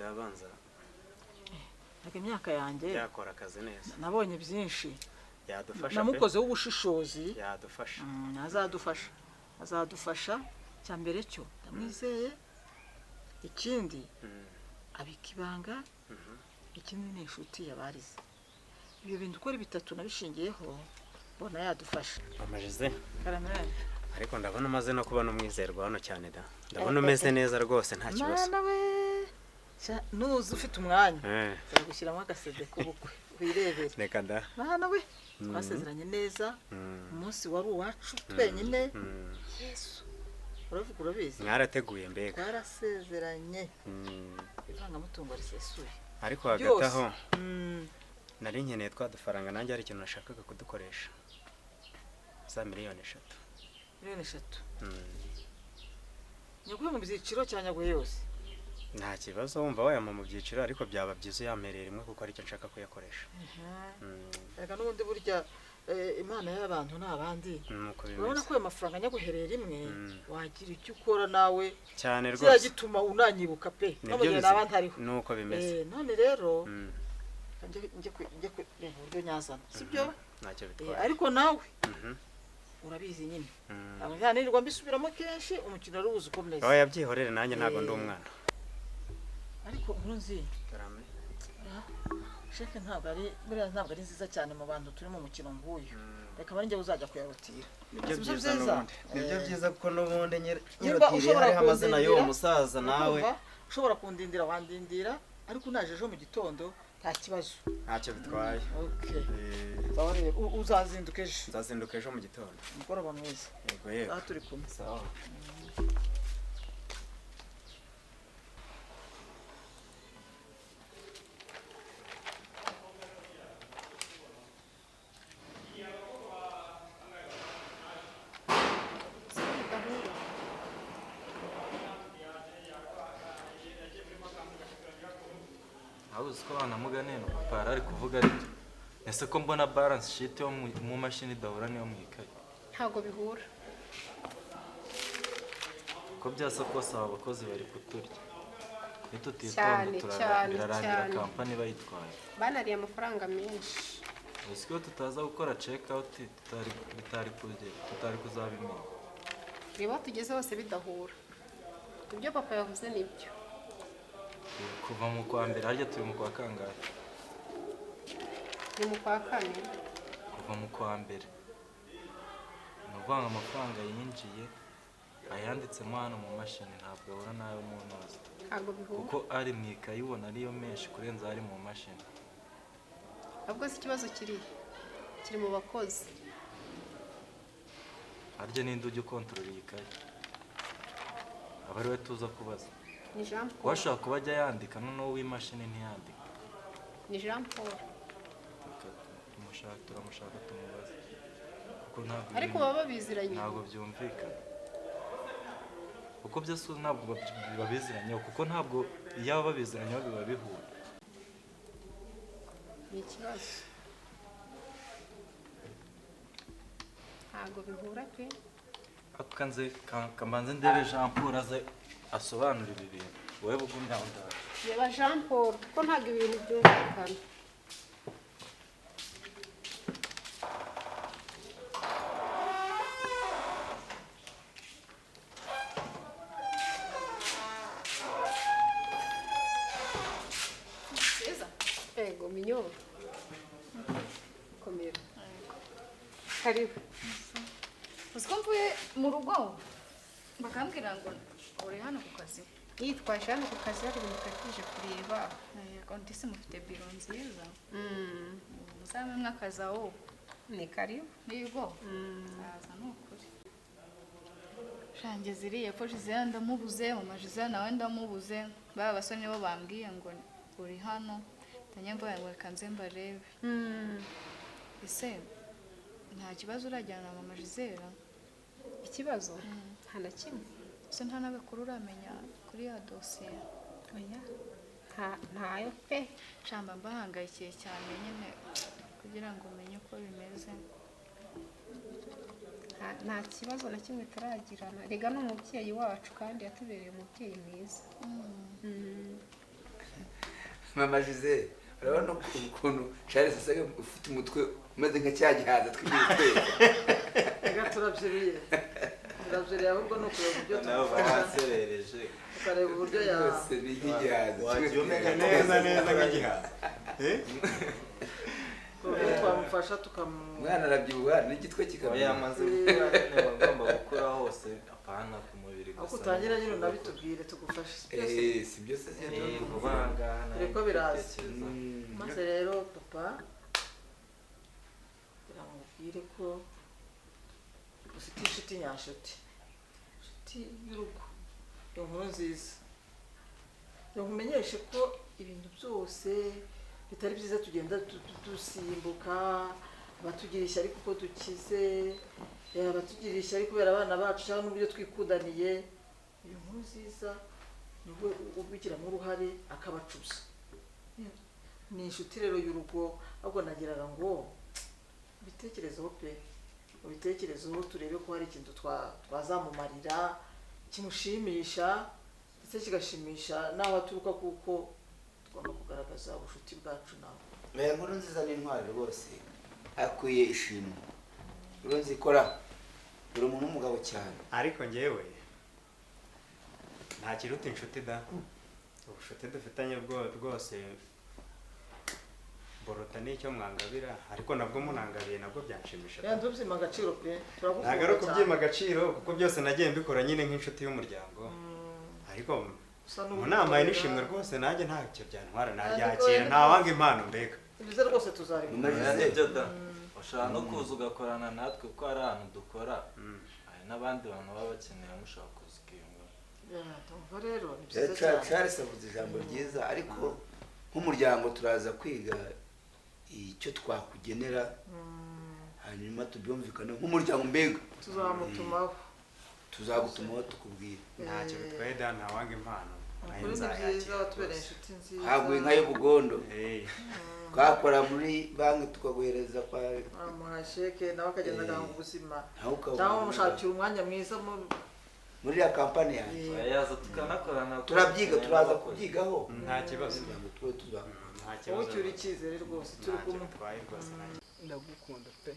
yabanza imyaka yanjye yakora akazi neza nabonye byinshi yadufasha namukoze w'ubushishozi yadufasha azadufasha cyambere cyo ndamwizeye ikindi abika ibanga ikindi ni inshuti yabarize ibyo bintu ukora bitatu nabishingiyeho bona yadufasha amajize karamera ariko ndabona umaze no kuba n'umwizerwa hano cyane da ndabona umeze neza rwose nta kibazo mana we nuzi ufite umwanya gushyiramo agasede k'ubukwe wirebere reka da mana we twasezeranye neza umunsi wari uwacu twenyine Yesu uravuga urabizi mwarateguye mbega twarasezeranye ivangamutungo risesuye ariko hagati aho nari nkeneye twadufaranga nanjye hari ikintu nashakaga kudukoresha za miliyoni 3 miliyoni 3 nyaguye mu byiciro cyanyaguye yose nta kibazo wumva wayama mu byiciro ariko byaba byiza yamerera imwe kuko ari cyo nshaka kuyakoresha reka n'ubundi burya imana y'abantu n'abandi urabona ko ayo mafaranga nyaguhereye rimwe wagira icyo ukora nawe cyane rwose cyagituma unanyibuka pe n'abandi n'abandi hariho nuko bimeze none rero njye uburyo nyazana sibyo ntacyo bitwaye ariko nawe urabizi nyine abanyanirwa mbisubiramo kenshi umukino ari ubuze ukomeza aho yabyihorere nanjye ntago ndi umwana ariko ntuzi sheke ntabwo ari nziza cyane mu bantu turi mu mukino nguyu reka bari njye uzajya kuyarotira nibyo byiza kuko n'ubundi nyirotiriye hariho amazina y'uwo musaza nawe ushobora kundindira wandindira ariko unaje ejo mu gitondo nta kibazo ntacyo bitwaye uzazinduka ejo nzazinduka ejo mu gitondo umugoroba mwiza yego yego aha turi kumwe sawa ko banamugane no papa ari kuvuga ariko ese ko mbona balance sheet yo mu mashini dahura niyo mwikaye ntago bihura ko byasa kose abakozi bari kuturya nitutitonda turarangira company bayitwaye banariye amafaranga menshi usiyo tutaza gukora check out tutari kuzabimenya reba tugeze hose bidahura ibyo papa yavuze nibyo kuva mu kwa mbere harya turi mu kwa kangahe ni mu kwa kane kuva mu kwa mbere nuvanga amafaranga yinjiye ayanditsemo hano mu mashini ntabwo ahura nayo mu ntozi ntabwo bihura kuko ari mu ikayi ubona ariyo menshi kurenza ari mu mashini ahubwo si ikibazo kiri mu bakozi harya ninde ujya ukontorora iyi kayi aba ari we tuza kubaza ni Jean Paul washaka kuba ajya yandika noneho w'imashini ntiyandika ni Jean Paul turamushaka tumubaze ariko baba biziranye ntabwo byumvikana kuko byose ntabwo babiziranye kuko ntabwo iyo babiziranye biba bihura ni ikibazo ntabwo bihura pe akanze kamanze ndebe Jean Paul aze asobanura ibi bintu wowe bugumya ndara reba Jean Paul kuko ntabwo ibintu byumvikana ego minyoro komera karibu uziko mvuye mu rugo bakambwira ngo uri hano ku kazi yitwaje hano ku kazi hari ibintu twakije kureba yego ndetse mufite biro nziza muzamwe akazi aho ni karibu yego aza nukuri shange ziriye ko Gisele ndamubuze mama Gisele nawe ndamubuze baba basoni bo bambwiye ngo uri hano tanyambaye ngo kanze mbarebe ese nta kibazo urajyana na mama Gisele ikibazo nta na kimwe ese nta nagakuru uramenya kuri ya dosiye oya ntayo pe shamba mbahangayikiye cyane nyine kugira ngo umenye uko bimeze nta kibazo na kimwe turagirana rega n'umubyeyi wacu kandi yatubereye umubyeyi mwiza mama Gisele urabona ukuntu Charles asaga ufite umutwe umeze nka cya gihaza tw'ibitwe reka turabyeriye ahubwo ni ukureba uburyo nawe tumufasha baserereje tukareba uburyo yose n'igihaza umeze neza nk'igihaza uburyo twamufasha umwana arabyibuha n'igitwe kikaba yamaze gukura nyine bagomba gukura hose apana ku mubiri aho utangira nyine unabitubwire tugufashe si byose vuba ngaha dore ko biraza maze rero papa biramubwire ko ufite inshuti nyanshuti inshuti y'urugo inkuru nziza nkumenyeshe ko ibintu byose bitari byiza tugenda dusimbuka abatugira ishyari kuko dukize abatugira ishyari kubera abana bacu cyangwa n'uburyo twikundaniye iyo nkuru nziza nibwo ubigiramo uruhare akabacuza ni inshuti rero y'urugo ahubwo nagiraga ngo ubitekerezeho pe ubitekerezeho turebe ko hari ikintu twazamumarira kimushimisha ndetse kigashimisha n'aho aturuka kuko tugomba kugaragaza ubucuti bwacu nawe aya nkuru nziza n'intwari rwose akwiye ishimwe rero nzikora uri umuntu w'umugabo cyane ariko njyewe nta kiruta inshuti da ubucuti dufitanye rwose boruta n'icyo mwangabira ariko nabwo munangabiye nabwo byanshimisha ntubyima agaciro pe ntabwo ari ukubyima agaciro kuko byose nagiye mbikora nyine nk'inshuti y'umuryango ariko mu nama y'ishimwe rwose nanjye ntacyo byantwara naryakira ntawanga impano mbega ibyo rwose tuzabikora nibyo da ushobora no kuza ugakorana natwe kuko hari ahantu dukora hari n'abandi bantu baba bakeneye mushobora kuza ukiyungura tumva rero ni byiza cyane Charles avuze ijambo ryiza ariko nk'umuryango turaza kwiga icyo twakugenera hanyuma tubyumvikane nk'umuryango mbega tuzamutumaho tuzagutumaho tukubwira ntacyo bitwaye da ntawanga impano ukuri ni byiza watubereye inshuti nziza haguye nka y'ubugondo twakora muri banki tukaguhereza kwa amuha sheke nawe akagenda agahanga ubuzima nawe ukaba cyangwa umushakira umwanya mwiza muri ya kampani yanjye yaza tukanakorana turabyiga turaza kubyigaho nta kibazo tube tuza nta wowe kibazo ucyura icyizere rwose turi kumwe ndagukunda pe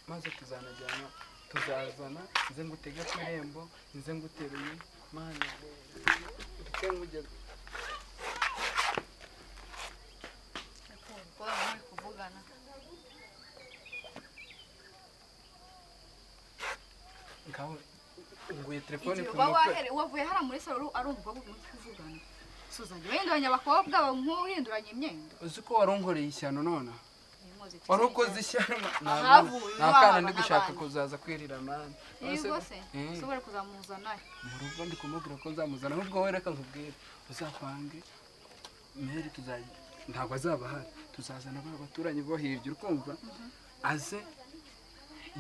maze tuzanajyana tuzazana nze ngutege ku irembo nze nguteruye mana reka nkugeze ngaho nguye telefone ku mutwe wavuye hariya muri salo ari umukobwa muri kuvugana suzanye wahinduranya abakobwa nk'uhinduranya imyenda uzi ko warongoreye ishyano none wari ukoze ishyano Ahavuye nta kana iwabo ndi gushaka n'abandi. kuzaza kwirira mani yego se ushobora kuzamuzanayo mu rugo ndi kumubwira ko nzamuzana ahubwo wowe reka nkubwire uzapange meri tuzajya ntabwo azaba ahari tuzazana ba baturanyi bo hirya urukumva aze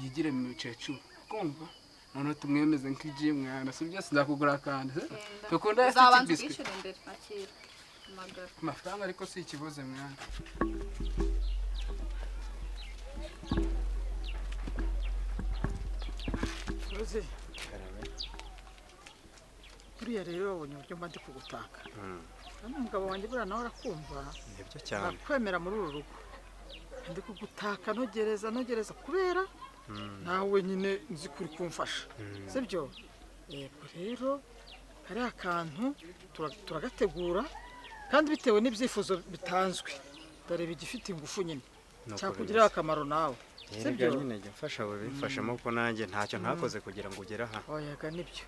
yigire mu mukecuru ukumva noneho tumwemeze nk'igi mwana si byose nzakugura akantu dukunda uzabanza biswi ukishyura imbere akira amagara amafaranga ariko si ikibazo mwana uzi buriya rero wabonye uburyo mba ndi kugutaka hano umugabo wanjye buriya nawe arakumva nibyo cyane arakwemera muri uru rugo ndi kugutaka ntogereza kubera nawe nyine nzi kuri kumfasha sibyo yego rero kariya kantu turagategura kandi bitewe n'ibyifuzo bitanzwe ndareba igifite ingufu nyine cyakugirira akamaro nawe sibyo nyine jya mfasha bifashamo kuko nanjye ntacyo ntakoze kugira ngo ugere aha oyaga nibyo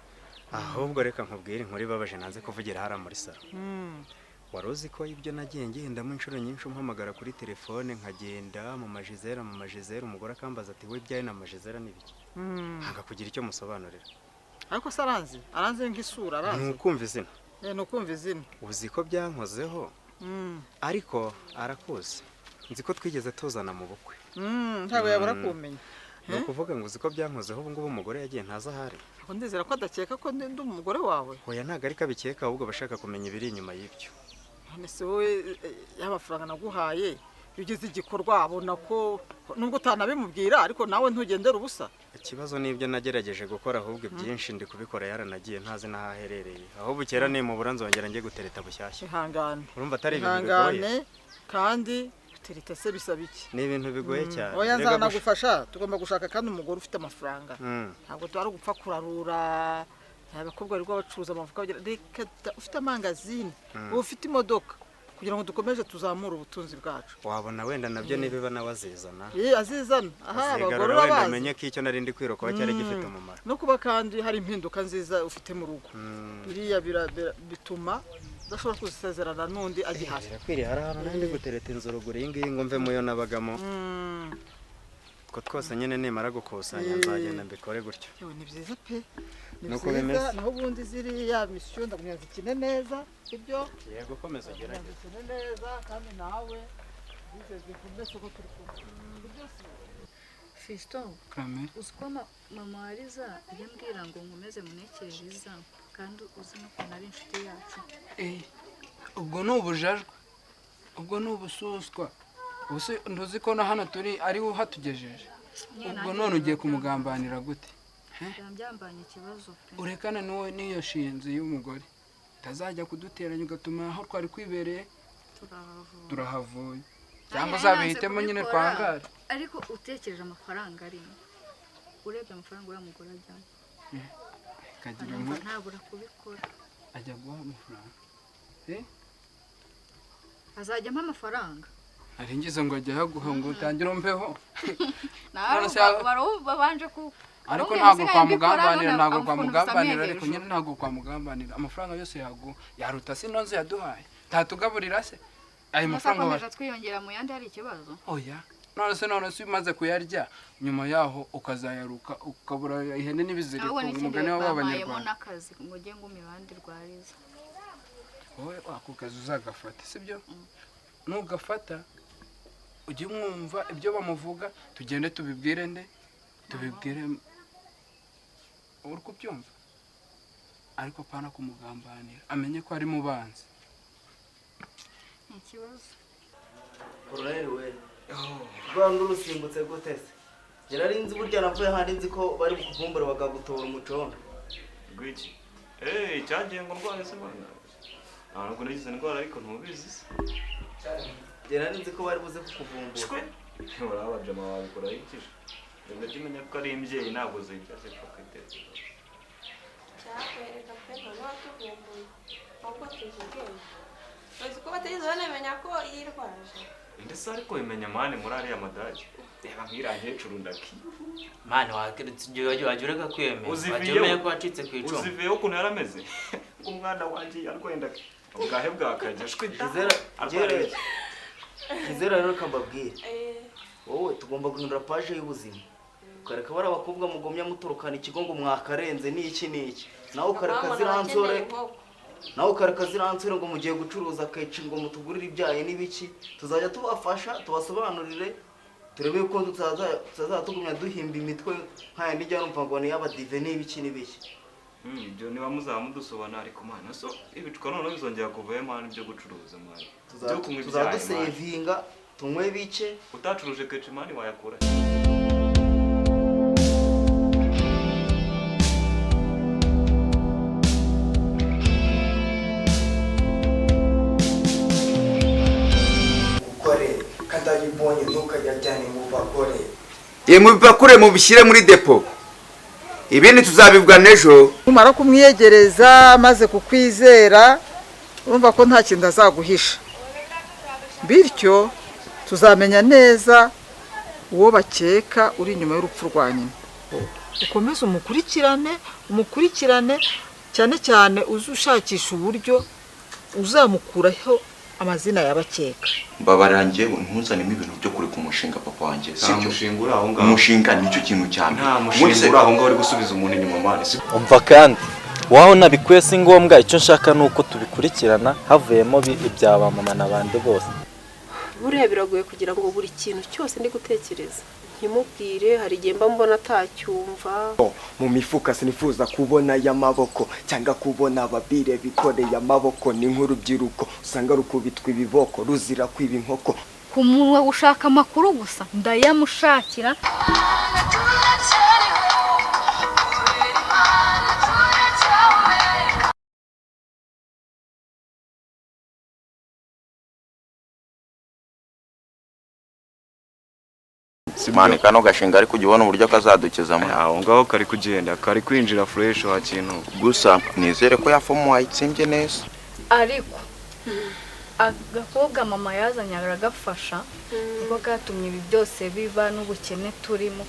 ahubwo reka nkubwire inkuru ibabaje nanze kuvugira hariya muri salo wari uzi ko ibyo nagiye ngendamo inshuro nyinshi umpamagara kuri telefone nkagenda mu majizera umugore akambaza ati we ibyawe na majizera n'ibiki ntabwo kugira icyo musobanurira ariko se aranze nk'isura ni ukumva izina ni ukumva izina uzi ko byankozeho ariko arakuzi nzi ko twigeze tuzana mu bukwe ntabwo yabura kumenya ni ukuvuga ngo uzi ko byankozeho ubu ngubu umugore yagiye ntazi ahari ndizera ko adakeka ko ndi umugore wawe oya ntabwo ariko abikeka ahubwo bashaka kumenya ibiri inyuma y'ibyo none se wowe y'amafaranga naguhaye iyo ugize igikorwa abona ko nubwo utanabimubwira ariko nawe ntugendera ubusa. ikibazo n'ibyo nagerageje gukora ahubwo byinshi ndi kubikora yaranagiye ntazi n'aho aherereye aho bukera nimubura nzongera njye gutereta bushyashya. Ihangane urumva atari ibintu bigoye kandi gutereta se bisaba iki? ni ibintu bigoye cyane. oya nzanagufasha tugomba gushaka kandi umugore ufite amafaranga Mm. ntabwo twari gupfa kurarura abakobwa bari bacuruza amavuka reka ufite amangazini ufite imodoka kugira ngo dukomeje tuzamure ubutunzi bwacu. wabona wenda nabyo nibiba nawe azizana azizana aha abagore azigarura wenda urabazi amenye ko icyo nari ndi kwirukaho cyari gifite umumaro. no kuba kandi hari impinduka nziza ufite mu rugo biriya bituma udashobora kuzisezerana n'undi agihari. birakwiriye hari ahantu nari ndi gutereta inzu ruguru iyi ngiyi ngo mve muyo nabagamo utwo twose nyine nimara gukusanya nzagenda mbikore gutyo. yewe ni byiza pe ni Nuko byiza bimeze. naho ubundi ziriya misiyo ndagumya zikine neza ibyo yego komeza gerageza. zikine neza kandi nawe bizeze kumese ko turi kumwe. Fiston Kamere. uzi ko mama wa Liza iyo mbwira ngo nkomeze munekere Liza kandi uzi n'ukuntu ari inshuti yacu. ubwo ni ubujajwe ubwo ni ubususwa ubuse ntuzi ko na hano turi ari we uhatugejeje ubwo none ugiye kumugambanira gute? byambanye ikibazo pe. urekana n'uwo n'iyo shinzi y'umugore utazajya kuduteranya ugatuma aho twari kwibereye turahavuye cyangwa uzabihitemo nyine twangare. ariko utekereje amafaranga arimo urebye amafaranga uriya mugore ajyamo kagira ngo ntabura kubikora ajya guha amafaranga azajya ampa amafaranga ari ngize ngo ajya yaguha ngo utangire umpeho babanje ku ariko ntabwo kwa mugambanira ntabwo kwa mugambanira ariko nyine ntabwo kwa mugambanira amafaranga yose yaruta si nonze yaduhaye tatugaburira se ayo mafaranga baje twiyongera mu yandi hari ikibazo. oya none se umaze kuyarya nyuma yaho ukazayaruka ukabura ihene n'ibiziriko umugani w'abanyarwanda n'akazi ngo ujye ngumi bandi rwariza wowe ako kazi uzagafata sibyo nugafata ujye mwumva ibyo bamuvuga tugende tubibwire nde tubibwire uri kubyumva ariko pana kumugambanira amenye ko ari mubanzi. ni ikibazo. Koroneli we rwanda urusimbutse gute se nari nzi burya navuye handi nzi ko bari bukuvumbura bakagutora umucondo Gwiki cyagiye ngo ndwara se bana ntabwo nagize indwara ariko ntubizi se nari nzi ko bari buze kukuvumbura shwe barabajama babikora ikije reka kimenya ko ari imbyeyi ntabwo zigeze kwiteza cyakwereka pe ntabwo ahubwo tuzigenda uzi ko batigeze banamenya ko yirwaje ndetse ariko bimenya mani muri ariya madage reba nk'iriya nkecuru ndaki mani wakeretse igihe wajya ureka kwemera wajya umenya ko wacitse ku icumu uziviyeho ukuntu yarameze umwana wanjye yarwaye ndaki ubwahe bwakajya shwe Kizera rero kambabwire wowe tugomba guhindura paje y'ubuzima ukareka bari abakobwa mugomya mutorokana ikigo ngo mwakarenze n'iki n'iki nawe ukareka ziransore ngo mugiye gucuruza keci ngo mutugurire ibyaye n'ibiki tuzajya tubafasha tubasobanurire turebe ko tutazatugumya duhimba imitwe nkaya ndijya numva ngo ni y'abadive n'ibiki n'ibiki ibyo niba muzaba mudusobana ariko mana so ibicwa none bizongera kuvayo mani byo gucuruza mani tuzadusevinga tunywe bike utacuruje keci mani wayakura ibonye ntukajyane mu bagore mubipakure mubishyire muri depo ibindi tuzabibwana ejo umara kumwiyegereza maze kukwizera urumva ko nta kintu azaguhisha bityo tuzamenya neza uwo bakeka uri inyuma y'urupfu rwa nyina ukomeze umukurikirane cyane cyane uzi ushakisha uburyo uzamukuraho amazina y'abakeka mbabarangiye ntuzanemo ibintu byo kuri ku mushinga papa wanjye nta mushinga uri aho ngaho umushinga nicyo kintu cyane nta mushinga uri aho ngaho uri gusubiza umuntu inyuma mani umva kandi waho nabikuye si ngombwa icyo nshaka ni uko tubikurikirana havuyemo ibya ba mama n'abandi bose buriya biragoye kugira ngo buri kintu cyose ndi gutekereza ntimubwire hari igihe mba mbona atacyumva mu mifuka sinifuza kubona y'amaboko cyangwa kubona ababire bikoreye amaboko ni nk'urubyiruko usanga rukubitwa ibiboko ruzira kwiba inkoko ku munwa ushaka amakuru gusa ndayamushakira. Simani kano gashinga ariko ujya ubona uburyo kazadukizamo. aho ngaho kari kugenda kari kwinjira fresh wa kintu. Gusa nizere ko yafomu wayitsimbye neza. Ariko agakobwa mama yazanye aragafasha niko katumye ibi byose biba n'ubukene turimo.